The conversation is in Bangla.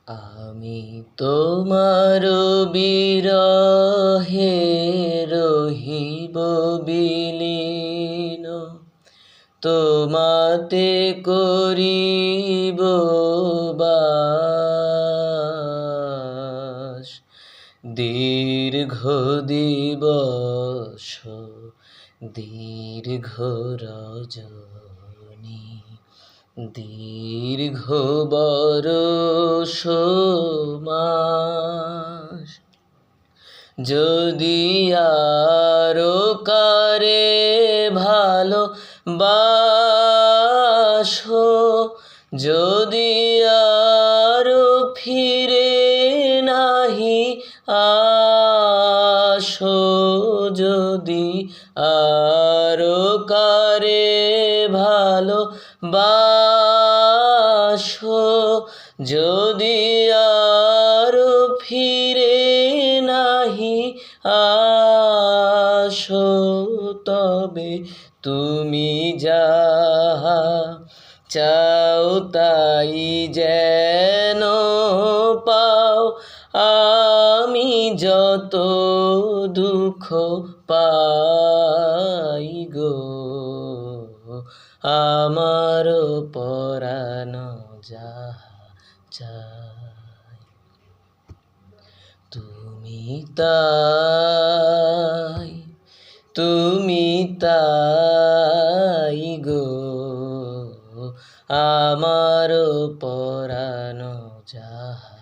আমি তোমার বিরহে রহিব বিলীন, তোমাতে করিব বাস। দীর্ঘ দিবস দীর্ঘ রজনী, দীর্ঘ বরষ মাস। যদি আরো কারে ভালো বাসো, যদি আরো ফিরে নাহি আসো, যদি আরো কারে ভালো বাসো, যদি আরো ফিরে নাহি আসো, তবে তুমি যাহা চাও তাই যেন পাও। আমি যত দুঃখ পাই গো, আমার পরাণ যাহা চায়, তুমি তাই, তুমি তাই গো, আমার পরাণ যাহা